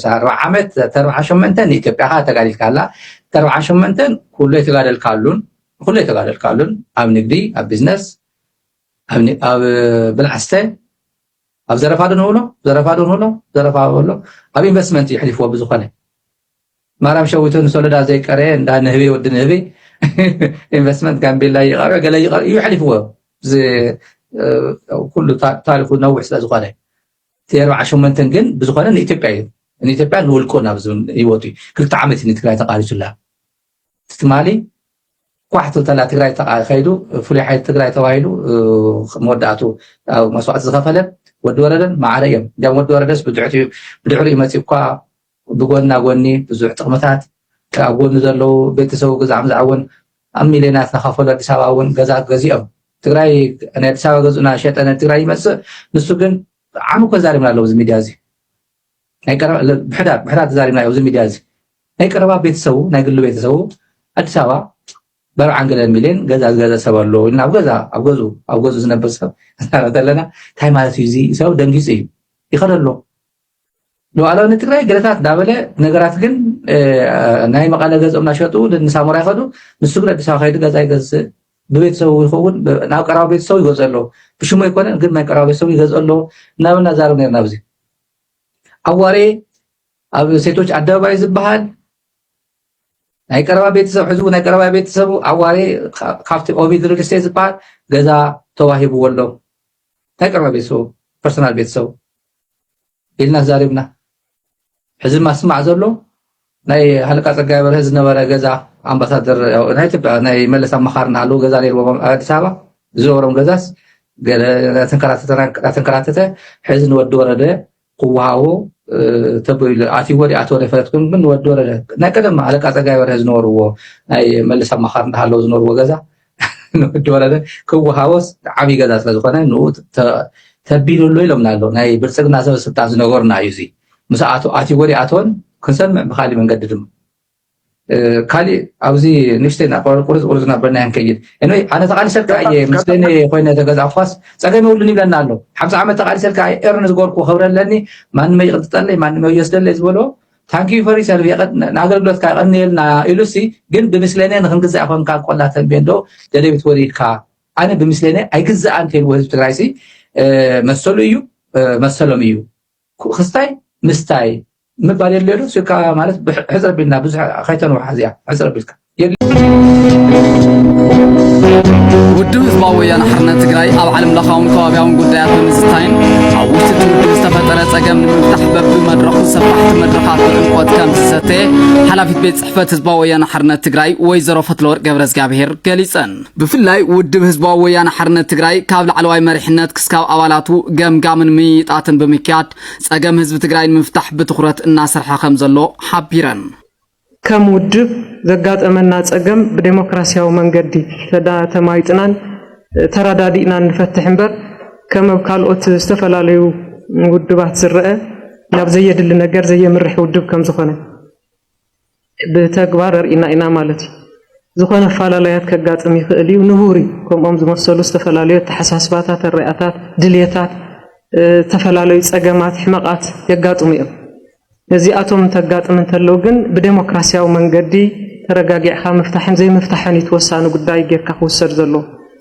4 ዓመት 48 ኢትዮጵያ ተጋዲል ካላ 48 ኩሉ የተጋደል ካሉን ኣብ ንግዲ ኣብ ቢዝነስ ኣብ ብልዓስተ ኣብ ዘረፋዶ ኣብ ኢንቨስትመንት ይሕልፍዎ ብዙኾነ ማራም ሸዊቱን ሶለዳ ዘይቀረ እንዳ ንህቤ ወዲ ንህቤ ኢንቨስትመንት ጋምቤላ ይቀርብ ገለ ይቀርብ ይሕልፍዎ ኩሉ ታሪኹ ነዊሕ ስለ ዝኾነ 48 ግን ብዙኾነ ንኢትዮጵያ እዩ ንኢትዮጵያ ንውልቆ ናብ ዝብል ይወቱ ክልተ ዓመት ንትግራይ ተቃሊሱላ ትማሊ ኳሕቱ ተላ ትግራይ ተኻይዱ ፍሉይ ሓይል ትግራይ ተባሂሉ መወዳእቱ መስዋዕት ዝኸፈለ ወዲ ወረደን ማዕረ እዮም እንዲያም ወዲ ወረደስ ብድሕሪ መፂኳ ብጎና ጎኒ ብዙሕ ጥቕምታት ኣብ ጎኒ ዘለው ቤተሰቡ ገዛዕ ምዝዓውን ኣብ ሚልዮናት ናኸፈሉ ኣዲስ ኣበባ እውን ገዛ ገዚኦም ትግራይ ናይ ኣዲስ ኣበባ ገዝኡና ሸጠነ ትግራይ ይመፅእ ንሱ ግን ዓሙ ከዛሪምና ኣለዎ እዚ ሚድያ እዚ ናይ ቀረባ ብሕዳር ተዛሪምና እዚ ሚድያ እዚ ናይ ቀረባ ቤተሰቡ ናይ ግሉ ቤተሰቡ ኣዲስ ኣበባ በርዓን ገለ ሚልዮን ገዛ ሰብ ኣሎ ኢልና ኣብ ገዝኡ ዝነብር ሰብ ዘለና እንታይ ማለት እዩ እዚ ሰብ ደንጊፁ እዩ ይኸደሎ ሉዓላዊ ትግራይ ገለታት ዳበለ ነገራት ግን ናይ መቐለ ገዝኦም ናሸጡ ንሳሙራ ይኸዱ ንሱ ግን ኣዲስ ኣበባ ከይዱ ገዛ ይገዝእ ብቤተሰቡ ይኸውን ናብ ቀረባ ቤተሰቡ ይገዝእ ኣሎ ብሽሙ ይኮነ ግን ናይ ቀረባ ቤተሰቡ ይገዝእ ኣሎ እናበልና ዛረብ ነርና ብዚ ኣዋሬ ኣብ ሴቶች ኣደባባይ ዝበሃል ናይ ቀረባ ቤተሰብ ሕዝቡ ናይ ቀረባ ቤተሰቡ ኣዋሬ ካብቲ ኦቪድ ሪል ስቴት ዝበሃል ገዛ ተዋሂብዎ ኣሎ ናይ ቀረባ ቤተሰቡ ፐርሰናል ቤተሰቡ ኢልና ዛሪብና ሕዚ ማስማዕ ዘሎ ናይ ሃለቃ ፀጋይ በርሀ ዝነበረ ገዛ ኣምባሳደር ናይ ኢትዮጵያ ናይ መለስ ኣመኻርና ኣለዉ ገዛ ነይርዎም ኣዲስ ኣበባ ዝነበሮም ገዛስ ተንከራተተ ሕዚ ንወዲ ወረደ ክወሃቦ ተበይሉ ኣትይዎ ኣትወደ ፈለጥኩም ግን ንወዲ ወረደ ናይ ቀደም ሃለቃ ፀጋይ በርሀ ዝነበርዎ ናይ መለስ ኣመኻርና ኣለዉ ዝነበርዎ ገዛ ንወዲ ወረደ ክወሃቦስ ዓብይ ገዛ ስለ ዝኾነ ንኡ ተቢሉሉ ኢሎምና ኣሎ ናይ ብልፅግና ሰብ ስልጣን ዝነበሩና እዩ እዚ ምስ ኣትይዎ ኣትወን ክንሰምዕ ብካሊእ መንገዲ ድማ ካሊእ ኣብዚ ንእሽተይ ቁርፅ ናበልና ንከይድ ኤንወይ ኣነ ተቃሊሰልካ እየ ምስለኒ ኮይነ ተገዛ ኳስ ፀገም የብሉን ይብለና ኣሎ 50 ዓመት ተቃሊሰልካ ኤርን ዝገበርኩ ክብረለኒ ማንም ይቅጥጠለይ ማንም የስደለይ ዝበሎ ታንኪዩ ፈሪ ሰርቪ ንኣገልግሎትካ ይቀኒየልና ኢሉሲ ግን ብምስለኒ ንክንግዛእ ኮንካ ቆላ ተንቤንዶ ደደቢት ወሪድካ ኣነ ብምስለኒ ኣይግዛእን ተይልዎ ህዝቢ ትግራይሲ መሰሉ እዩ መሰሎም እዩ ክስታይ ምስታይ ምባል የለሉ ስልካ ማለት ሕፅር ቢልና ብዙሕ ከይተንውሓ እዚኣ ሕፅር ቢልካ ውድብ ህዝባዊ ወያነ ሓርነት ትግራይ ኣብ ዓለም ለኻውን ከባቢያውን ጉዳያት ብምስታይን ኣብ ውሽጢ እቲ ውድብ ዝተፈጠረ ፀገም ንምፍታሕ በብመድረኹ ሰፋሕቲ መድረኻት ብዕምቆት ከም ዝሰተየ ሓላፊት ቤት ፅሕፈት ህዝባዊ ወያነ ሓርነት ትግራይ ወይዘሮ ፈትለወርቅ ገብረእግዚኣብሔር ገሊፀን ብፍላይ ውድብ ህዝባዊ ወያነ ሓርነት ትግራይ ካብ ላዕለዋይ መሪሕነት ክስካብ ኣባላቱ ገምጋምን ምይጣትን ብምክያድ ፀገም ህዝቢ ትግራይ ንምፍታሕ ብትኩረት እናሰርሐ ከም ዘሎ ሓቢረን ከም ውድብ ዘጋጠመና ፀገም ብዴሞክራሲያዊ መንገዲ ተማይጥናን ተራዳዲእና ንፈትሕ እምበር ከም ኣብ ካልኦት ዝተፈላለዩ ውድባት ዝረአ ናብ ዘየድሊ ነገር ዘየምርሕ ውድብ ከም ዝኾነ ብተግባር ርኢና ኢና ማለት እዩ ዝኾነ ፈላለያት ከጋጥም ይኽእል እዩ ንቡሪ ከምኦም ዝመሰሉ ዝተፈላለዩ ተሓሳስባታት ርኣያታት ድልየታት ዝተፈላለዩ ፀገማት ሕመቃት የጋጥሙ እዮም እዚኣቶም ተጋጥም እንተለው ግን ብዴሞክራሲያዊ መንገዲ ተረጋጊዕካ ምፍታሕን ዘይምፍታሕን ይትወሳኑ ጉዳይ ጌርካ ክውሰድ ዘሎ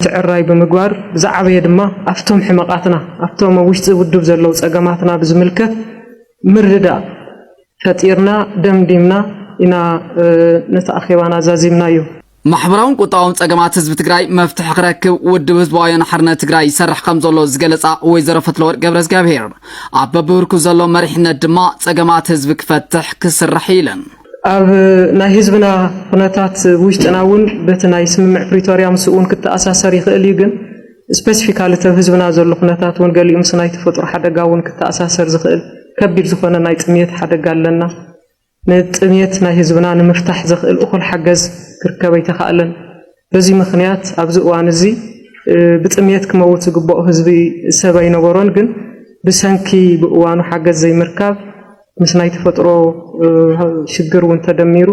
ትዕራይ ብምግባር ብዛዕበየ ድማ ኣፍቶም ሕመቃትና ኣፍቶም ውሽጢ ውድብ ዘለው ፀገማትና ብዝምልከት ምርዳእ ፈጢርና ደምዲምና ኢና ነቲ ኣኼባና ዛዚምና እዩ ማሕበራውን ቁጣውን ፀገማት ህዝቢ ትግራይ መፍትሒ ክረክብ ውድብ ህዝባዊ ወያነ ሓርነት ትግራይ ይሰርሕ ከም ዘሎ ዝገለጻ ወይዘሮ ፈትለወርቅ ገብረእግዚኣብሔር ኣብ በብብርኩ ዘሎ መሪሕነት ድማ ፀገማት ህዝቢ ክፈትሕ ክስራሕ ኢለን ኣብ ናይ ህዝብና ኩነታት ውሽጥና እውን በቲ ናይ ስምምዕ ፕሪቶርያ ምስኡን ክተኣሳሰር ይኽእል እዩ ግን ስፔሲፊካሊ ተብ ህዝብና ዘሎ ኩነታት እውን ገሊኡ ምስ ናይ ተፈጥሮ ሓደጋ እውን ክተኣሳሰር ዝኽእል ከቢድ ዝኾነ ናይ ጥምየት ሓደጋ ኣለና ንጥምየት ናይ ህዝብና ንምፍታሕ ዝኽእል እኹል ሓገዝ ክርከብ ኣይተኻእለን በዚ ምክንያት ኣብዚ እዋን እዚ ብጥምየት ክመውት ዝግብኦ ህዝቢ ሰብ ኣይነበሮን ግን ብሰንኪ ብእዋኑ ሓገዝ ዘይምርካብ ምስ ናይ ተፈጥሮ ሽግር እውን ተደሚሩ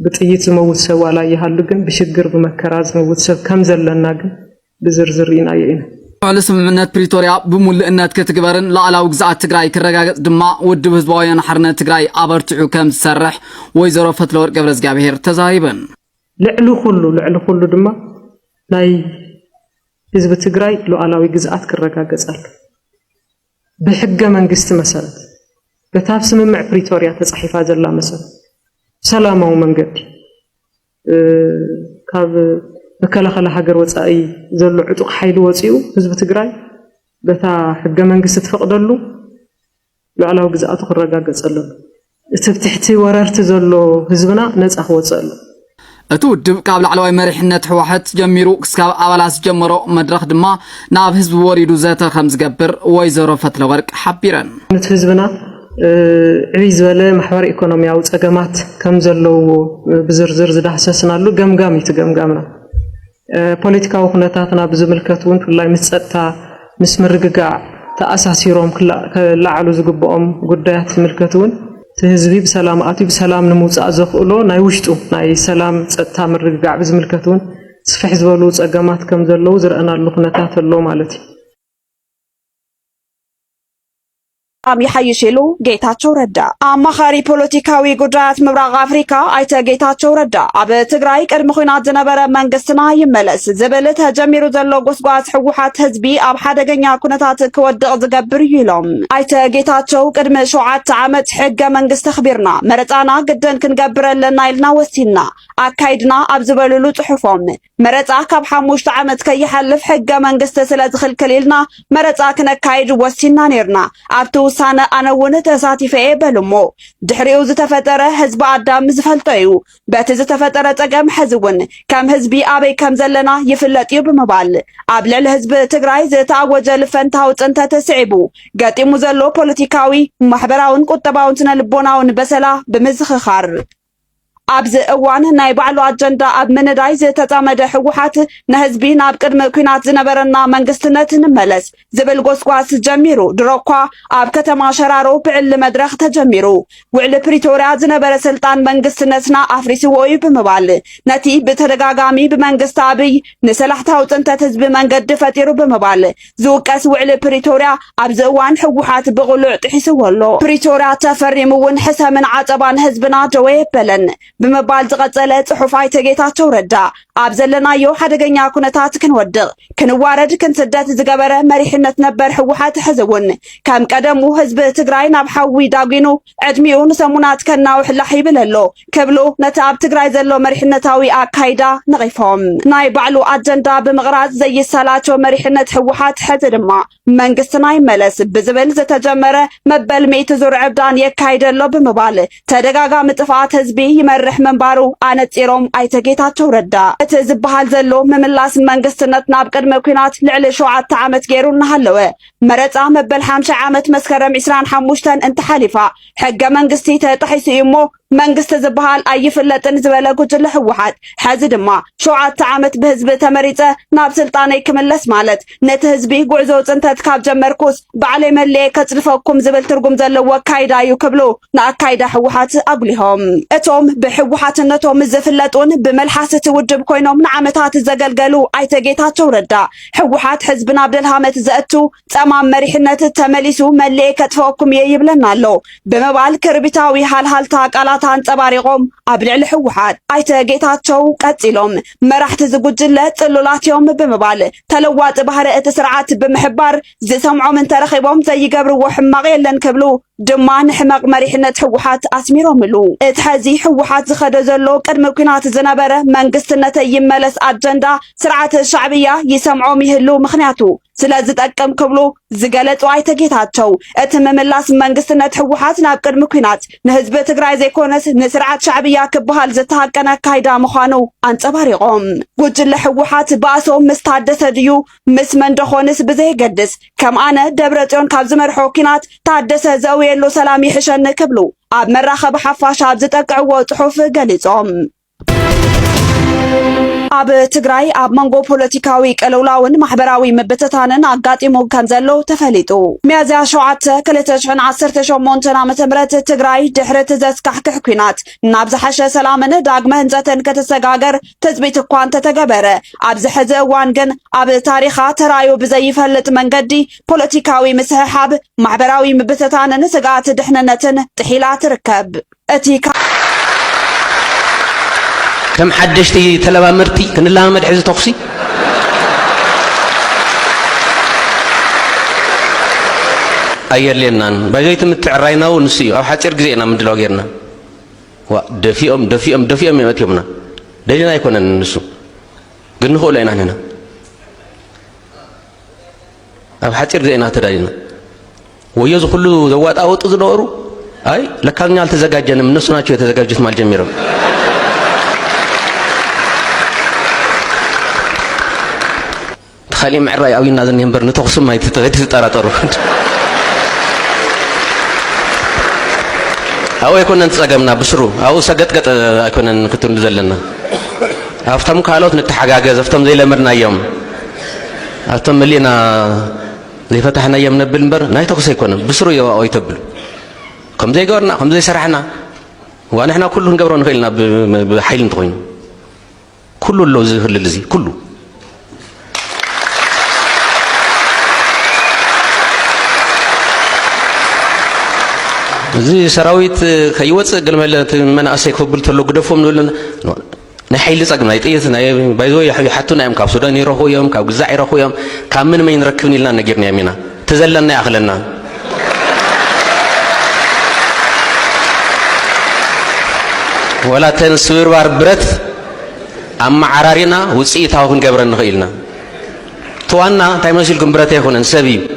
ብጥይት ዝመውት ሰብ ዋላ ይሃሉ ግን ብሽግር ብመከራ ዝመውት ሰብ ከም ዘለና ግን ብዝርዝር ኢና የኢና على سمعنا بريتوريا بملئنات كتجبرن لا على وجزات تجراي كرجع دماء ودب هزبايان حرنا تجراي عبرتعو كم تسرح ويزرو فتلور قبل زجابير تزايبا لعلو كله دماء لاي حزب تجراي لو على وجزات كرجع جزال بحجة من قست مثلا بتافس من مع بريتوريا تصحيفات زلا مثلا سلامة ومن قد كاب بكلا خلا حجر وصاي زلو عطق حيل وصيو حزب تجراي بتا حجة من قست فقدلو لو على وجزات كرجع جزال استفتحتي وررت زلو حزبنا نصح وصل أتود قبل علوي مريحنا حواحت جميرو كسكاب أولاس جمرو مدرخ دما ناب حزب وريدو ذاته خمس جبر ويزرو فتل ورق حبيرن حزبنا عيز ولا محور إقتصادي وتجمعات كم زلوا بزرزر زده حساسنا له جمجامي تجمجامنا بوليتيكا وخناتنا بزملكاتون كلها مسألة مسمر رجع تأساسيرهم كلا على زجبهم قدات ملكاتون تهزبي بسلام آتي بسلام نموت أزخولو نايوشتو ناي سلام تأمر رجع بزملكاتون صفح زولو تجمعات كم زلوا زرقنا اللخناتات اللو مالتي يحيشلو ጌታቸው ረዳ አማኻሪ ፖለቲካዊ ጉዳያት ምብራቅ አፍሪካ አይተ ጌታቸው ረዳ አብ ትግራይ ቅድሚ ኩናት ዝነበረ መንግስትና ይመለስ ዝብል ተጀሚሩ ዘሎ ጎስጓስ ሕወሓት ህዝቢ ኣብ ሓደገኛ ኩነታት ክወድቕ ዝገብር ይሎም አይተ ጌታቸው ቅድሚ 7 ዓመት ሕገ መንግስት ተኽቢርና መረፃና ግድን ክንገብረለና ኢልና ወሲና ኣካይድና ኣብ ዝበልሉ ጽሑፎም መረፃ ካብ 5 ዓመት ከይሓልፍ ሕገ መንግስት ስለ ዝኽልክል ኢልና መረፃ ክነካይድ ወሲና ነርና ኣብቱ ሳነ ኣነውን ተሳቲፈ በልሞ ድሕሪው ዝተፈጠረ ህዝብ ኣዳም ዝፈልጠዩ በቲ ዝተፈጠረ ፀገም ሕዝውን ከም ህዝቢ ኣበይ ከም ዘለና ይፍለጥ እዩ ብምባል ኣብ ልዕሊ ህዝቢ ትግራይ ዝተኣወጀ ልፈንታዊ ፅንተት ተስዒቡ ገጢሙ ዘሎ ፖለቲካዊ ማሕበራውን ቁጠባውን ስነ ልቦናውን በሰላ ብምዝኽኻር ኣብዚ እዋን ናይ ባዕሉ ኣጀንዳ ኣብ ምንዳይ ዝተጻመደ ሕወሓት ንህዝቢ ናብ ቅድሚ ኩናት ዝነበረና መንግስትነት ንመለስ ዝብል ጎስጓስ ጀሚሩ ድሮኳ ኣብ ከተማ ሸራሮ ብዕሊ መድረኽ ተጀሚሩ ውዕሊ ፕሪቶሪያ ዝነበረ ስልጣን መንግስትነትና ኣፍሪስዎ እዩ ብምባል ነቲ ብተደጋጋሚ ብመንግስቲ ኣብይ ንሰላሕታዊ ፅንተት ህዝቢ መንገዲ ፈጢሩ ብምባል ዝውቀስ ውዕሊ ፕሪቶሪያ ኣብዚ እዋን ሕወሓት ብቕሉዕ ጥሒስዎ ኣሎ ፕሪቶሪያ ተፈሪሙ እውን ሕሰምን ዓፀባን ህዝብና ደወ የበለን ብምባል ዝቐፀለ ጽሑፍ አይተ ጌታቸው ረዳ ኣብ ዘለናዮ ሓደገኛ ኩነታት ክንወድቕ ክንዋረድ ክንስደት ዝገበረ መሪሕነት ነበር ሕወሓት ሕዝውን ከም ቀደሙ ህዝቢ ትግራይ ናብ ሓዊ ዳጊኑ ዕድሚኡ ንሰሙናት ከናውሕ ላሕ ይብል ኣሎ ክብሉ ነቲ ኣብ ትግራይ ዘሎ መሪሕነታዊ ኣካይዳ ነቒፎም ናይ ባዕሉ ኣጀንዳ ብምቕራጽ ዘይሰላቸው መሪሕነት ሕወሓት ሕዚ ድማ መንግስትና ይመለስ ብዝብል ዝተጀመረ መበል ሜት ዙር ዕብዳን የካይደሎ ብምባል ተደጋጋሚ ጥፋት ህዝቢ ይመርሕ መንባሩ ኣነፂሮም አይተ ጌታቸው ረዳ እቲ ዝበሃል ዘሎ ምምላስ መንግስትነት ናብ ቅድመ ኩናት ልዕሊ 7 ዓመት ገይሩ እናሃለወ መረፃ መበል 50 ዓመት መስከረም 25 እንተሓሊፋ ሕገ መንግስቲ ተጣሒሱ እሞ መንግስት ዝበሃል ኣይፍለጥን ዝበለ ጉጅለ ሕወሓት ሕዚ ድማ 7 ዓመት ብህዝቢ ተመሪፀ ናብ ስልጣነይ ክምለስ ማለት ነቲ ህዝቢ ጉዕዞ ፅንተት ካብ ጀመርኩስ ባዕለይ መለየ ከጽድፈኩም ዝብል ትርጉም ዘለዎ ካይዳ እዩ ክብሉ ንኣካይዳ ሕወሓት ኣጉሊሆም እቶም ብሕወሓትነቶም ዝፍለጡን ብመልሓስቲ ውድብ ኮይኖም ንዓመታት ዘገልገሉ አይተ ጌታቸው ረዳ ሕወሓት ህዝቢ ናብ ደልሃመት ዘእቱ ጸማም መሪሕነት ተመሊሱ መለየ ከጥፈኩም ይብለና ኣሎ ብምባል ክርቢታዊ ሃልሃልታ ቃላት አንጸባሪቆም ኣብ ልዕሊ ሕወሓት አይተ ጌታቸው ቀጺሎም መራሕቲ ዝጉጅለ ጽሉላትዮም ብምባል ተለዋጥ ባህሪ እቲ ስርዓት ብምሕባር ዝሰምዖም እንተረኺቦም ዘይገብርዎ ሕማቕ የለን ክብሉ ድማ ንሕማቕ መሪሕነት ሕወሓት ኣስሚሮምሉ እቲ ሕዚ ሕወሓት ዝኸደ ዘሎ ቅድሚ ኩናት ዝነበረ መንግስትነት ይመለስ ኣጀንዳ ስርዓት ሻዕብያ ይሰምዖም ይህሉ ምኽንያቱ ስለዝጠቅም ክብሉ ዝገለጹ አይተ ጌታቸው እቲ ምምላስ መንግስትነት ሕወሓት ናብ ቅድሚ ኩናት ንህዝቢ ትግራይ ዘይኮነስ ንስርዓት ሻዕብያ ክበሃል ዝተሃቀነ ካይዳ ምዃኑ አንጸባሪቆም ጉጅለ ሕወሓት ባእሶም ምስ ታደሰ ድዩ ምስ መንደኾንስ ብዘይገድስ ከም ኣነ ደብረጽዮን ካብ ዝመርሖ ኩናት ታደሰ ዘውየሎ ሰላም ይሕሸኒ ክብሉ ኣብ መራኸቢ ሓፋሽ ኣብ ዝጠቅዕዎ ጽሑፍ ገሊጾም ኣብ ትግራይ ኣብ መንጎ ፖለቲካዊ ቅልውላውን ማሕበራዊ ምብትታንን ኣጋጢሙ ከምዘሎ ተፈሊጡ ሚያዝያ 7 2018 ዓ.ም ትግራይ ድሕሪ ዘስካሕክሕ ኩናት ናብ ዝሓሸ ሰላምን ዳግመ ህንፀትን ከተሰጋገር ትፅቢት እኳ እንተተገበረ ኣብዚ ሕዚ እዋን ግን ኣብ ታሪኻ ተራዩ ብዘይፈልጥ መንገዲ ፖለቲካዊ ምስሕሓብ ማሕበራዊ ምብትታንን ስጋት ድሕንነትን ጥሒላ ትርከብ እቲ كم حدشتي تلبامرتي كن الله مدحز تقصي أير لنا بجيت متعرينا ونسي أو حتى رجعنا من دلوقتنا دفيهم يمتيمنا دلنا يكون النسو قلنا هو لنا هنا أو حتى رجعنا تداينا ويجوز كله ذوات أو تزدورو أي لكان يالت زجاجنا من نسنا شو تزجاجت مال جميرة خلي معرّي أو ينادن ينبر نتوصل ما يتتراترو أو يكون نتساقمنا بسرو أو سقط يكون نكتون نزلنا أفتم كالوت نتحقاقز أفتم زي لمرنا يوم أفتم ملينا زي فتحنا يوم نبل نبر ناي توصل يكون بسرو أو يتبل كم زي قرنا كم زي سرحنا ونحن كلهم قبرون خيلنا بحيل نطوين كله اللوزي اللي كله زي سراويت خيوت قلملت من أسيك فبل تلو قدفهم نقول نحيل سقنا يتيسنا بايزو حتى نعم كاب سودان يروحوا يوم كاب جزاء يروحوا يوم كم من ما ينركبني لنا نجيبني يمينا تزلنا أخلنا ولا تنسوير واربرت أما عرارنا وسيتها هون قبرنا خيلنا توانا تايمسيلكم برتي هون سبيب